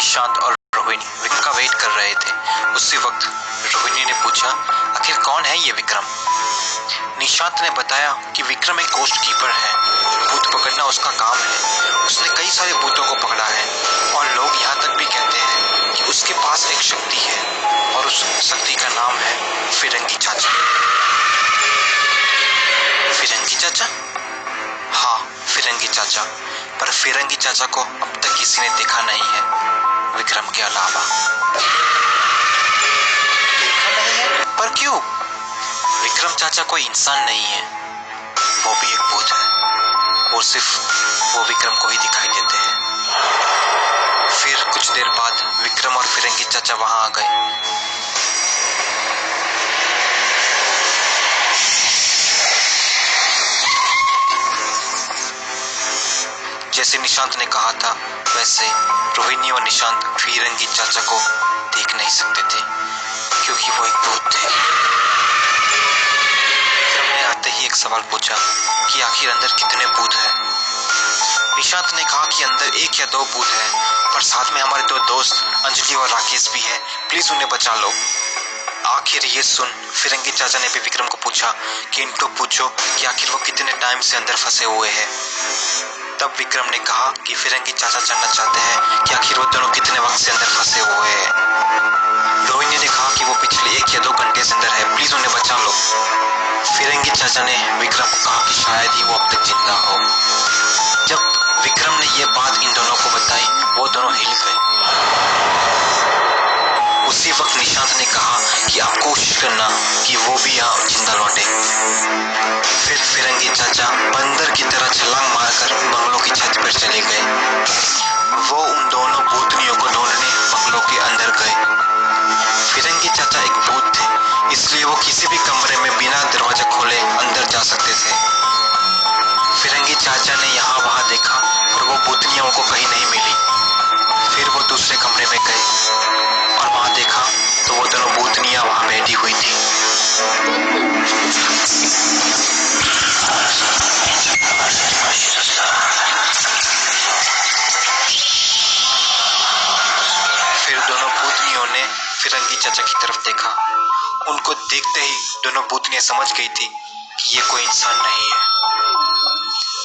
निशांत और रोहिणी विक्रम का वेट कर रहे थे। उसी वक्त रोहिणी ने पूछा, आखिर कौन है ये विक्रम? निशांत ने बताया कि विक्रम एक गोस्ट कीपर है। भूत पकड़ना उसका काम है। उसने कई सारे भूतों को पकड़ा है और लोग यहाँ तक भी कहते हैं कि उसके पास एक शक्ति है और उस शक्ति का नाम है फिरंगी चाचा। फिरंगी चाचा? हाँ, फिरंगी चाचा। पर फिरंगी चाचा को अब तक किसी ने देखा नहीं है विक्रम के अलावा। देखा नहीं है? पर क्यों? विक्रम चाचा कोई इंसान नहीं है, वो भी एक भूत है और सिर्फ वो विक्रम को ही दिखाई देते हैं। फिर कुछ देर बाद विक्रम और फिरंगी चाचा वहां आ गए। जैसे निशांत ने कहा था वैसे रोहिणी और निशांत फिरंगी चाचा को देख नहीं सकते थे क्योंकि वो एक भूत थे। विक्रम ने आते ही एक सवाल पूछा कि आखिर अंदर कितने भूत हैं? निशांत ने कहा कि अंदर एक या दो भूत हैं, पर साथ में हमारे दो दोस्त अंजलि और राकेश भी है, प्लीज उन्हें बचा लो। आखिर ये सुन फिरंगी चाचा ने भी विक्रम को पूछा कि इनको पूछो कि आखिर वो कितने टाइम से अंदर फंसे हुए हैं। तब विक्रम ने कहा कि फिरंगी चाचा जानना चाहते हैं कि आखिर वो दोनों कितने वक्त से अंदर फंसे हुए हैं। रोहिणी ने कहा कि वो पिछले 1 या 2 घंटे से अंदर है, प्लीज उन्हें बचा लो। फिरंगी चाचा ने विक्रम को कहा कि शायद ही वो अब तक जिंदा हो। जब विक्रम ने ये बात इन दोनों को बताई, वो दोनों हिल गए। उसी वक्त निशांत ने कहा कि आप कोशिश करना कि वो भी यहाँ जिंदा लौटे। फिर फिरंगी चाचा बंदर की तरह छलांग मारकर बंगलों की छत पर चले गए। वो उन दोनों भूतनियों को ढूंढने बंगलों के अंदर गए। फिरंगी चाचा एक भूत थे, इसलिए वो किसी भी कमरे में बिना दरवाजा खोले अंदर जा सकते थे। फिरंगी चाचा ने यहाँ वहां देखा पर वो भूतनियों को कहीं नहीं मिली। फिर वो दूसरे कमरे में गए और वहां देखा तो वो दोनों भूतनियां वहां बैठी हुई थी। फिर दोनों भूतनियों ने फिरंगी चाचा की तरफ देखा। उनको देखते ही दोनों भूतनियां समझ गई थी कि ये कोई इंसान नहीं है।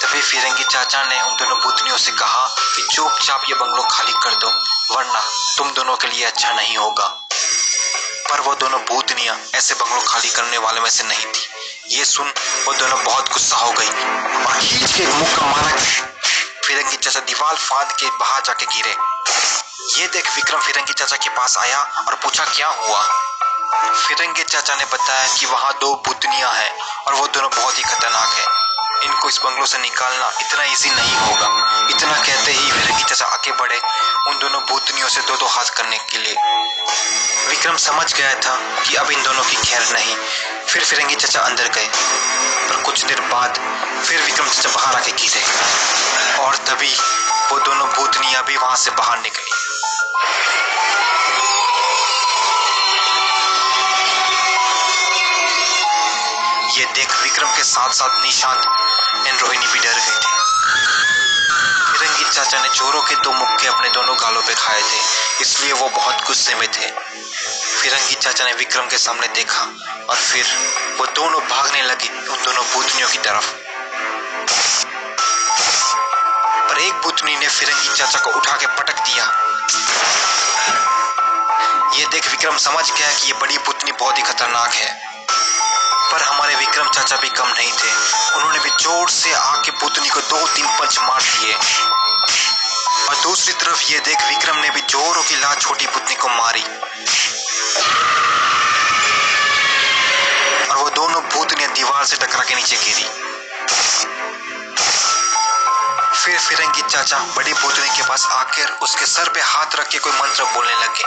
तभी फिरंगी चाचा ने उन दोनों भूतनियों से कहा कि चुपचाप ये बंगलो खाली कर दो, वरना तुम दोनों के लिए अच्छा नहीं होगा। पर वो दोनों भूतनियां ऐसे बंगलो खाली करने वाले में से नहीं थी। ये सुन वो दोनों बहुत गुस्सा हो गई और खींच के मुक्का मारा। फिरंगी चाचा दीवार फांद के बाहर जाके गिरे। ये देख विक्रम फिरंगी चाचा के पास आया और पूछा क्या हुआ। फिरंगी चाचा ने बताया कि वहां 2 भूतनियां हैं और वो दोनों बहुत ही खतरनाक है। इनको इस बंगलों से निकालना इतना इजी नहीं होगा। इतना कहते ही फिरंगी चाचा आगे बढ़े उन दोनों भूतनियों से 2-2 हाथ करने के लिए। विक्रम समझ गया था कि अब इन दोनों की खैर नहीं। फिर फिरंगी चाचा अंदर गए, पर कुछ देर बाद फिर विक्रम चाचा बाहर आके गिरे और तभी वो दोनों भूतनियां भी वहां से बाहर निकली। ये देख विक्रम के साथ साथ निशांत और रोहिणी भी डर गए थे। फिरंगी चाचा ने चोरों के 2 मुक्के अपने दोनों गालों पे खाए थे, इसलिए वो बहुत गुस्से में थे। फिरंगी चाचा ने विक्रम के सामने देखा और फिर वो दोनों भागने लगी उन दोनों भूतनियों की तरफ। पर एक भूतनी ने फिरंगी चाचा को उठा के पटक दिया। ये देख विक्रम समझ गया कि ये बड़ी भूतनी बहुत ही खतरनाक है। पर हमारे विक्रम चाचा भी कम नहीं थे। उन्होंने भी जोर से आके भूतनी को 2-3 पंच मार दिए। और दूसरी तरफ ये देख विक्रम ने भी जोरों की लात छोटी भूतनी को मारी और वो दोनों भूतनियां दीवार से टकरा के नीचे गिरी। फिर फिरंगी चाचा बड़ी भूतनी के पास आकर उसके सर पे हाथ रख के कोई मंत्र बोलने लगे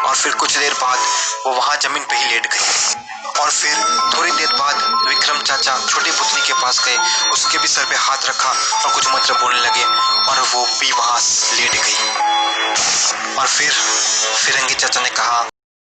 और फिर कुछ देर बाद वो वहां जमीन पे ही लेट गई। और फिर थोड़ी देर बाद विक्रम चाचा छोटी भूतनी के पास गए, उसके भी सर पे हाथ रखा और कुछ मंत्र बोलने लगे और वो भी वहां लेट गई। और फिर फिरंगी चाचा ने कहा